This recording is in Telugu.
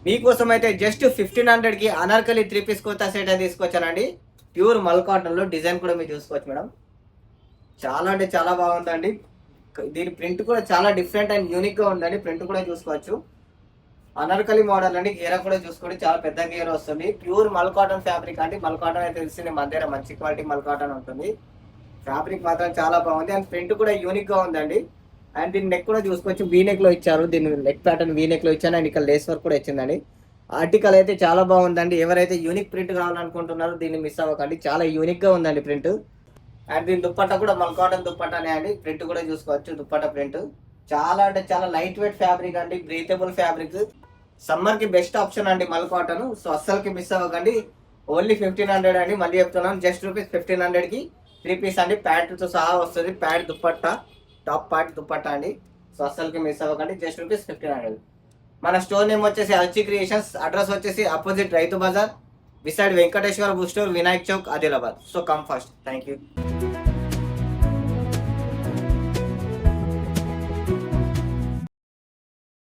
మీకోసం అయితే జస్ట్ 1500కి అనార్కలి 3 పీస్ కుర్తా సెట్ అయితే తీసుకొచ్చానండి. ప్యూర్ మల్ కాటన్లో డిజైన్ కూడా మీరు చూసుకోవచ్చు మేడం. చాలా అంటే చాలా బాగుందండి. దీని ప్రింట్ కూడా చాలా డిఫరెంట్ అండ్ యూనిక్ గా ఉందండి. ప్రింట్ కూడా చూసుకోవచ్చు. అనార్కలి మోడల్ అండి. గేర కూడా చూసుకోండి, చాలా పెద్ద గేర వస్తుంది. ప్యూర్ మల్ కాటన్ ఫ్యాబ్రిక్ అండి. మల్ కాటన్ అయితే తెలిసింది మన దగ్గర మంచి క్వాలిటీ మల్ కాటన్ ఉంటుంది. ఫ్యాబ్రిక్ మాత్రం చాలా బాగుంది అండ్ ప్రింట్ కూడా యూనిక్ గా ఉందండి. అండ్ దీని నెక్ కూడా చూసుకోవచ్చు, వీ నెక్ లో ఇచ్చారు. దీని నెక్ ప్యాటర్న్ వీ నెక్ లో ఇచ్చాను అండ్ ఇక్కడ లేస్ వర్క్ కూడా ఇచ్చిందండి. ఆర్టికల్ అయితే చాలా బాగుందండి. ఎవరైతే యూనిక్ ప్రింట్ కావాలనుకుంటున్నారో దీన్ని మిస్ అవ్వకండి, చాలా యూనిక్ గా ఉందండి ప్రింట్. అండ్ దీని దుప్పట్టా కూడా మల్ కాటన్ దుప్పట్టానే అండి. ప్రింట్ కూడా చూసుకోవచ్చు, దుప్పట్టా ప్రింట్ చాలా అంటే చాలా లైట్ వెయిట్ ఫ్యాబ్రిక్ అండి, బ్రీతబుల్ ఫ్యాబ్రిక్. సమ్మర్ కి బెస్ట్ ఆప్షన్ అండి మల్ కాటన్. సో అస్సలకి మిస్ అవ్వకండి. ఓన్లీ 1500 అండి. మళ్ళీ చెప్తున్నాను, జస్ట్ రూపీస్ 1500కి 3 పీస్ అండి. ప్యాంటుతో సహా వస్తుంది. Pant dupatta, top part dupatta అండి. సో అస్సలకి మిస్ అవ్వకండి, జస్ట్ రూపీస్ 1500. మన స్టోర్ నేమ్ వచ్చేసి అల్చి క్రియేషన్స్. అడ్రస్ వచ్చేసి opposite Rythu Bazar, beside Venkateshwara book store, Vinayak Chowk, Adilabad. So come first. Thank you.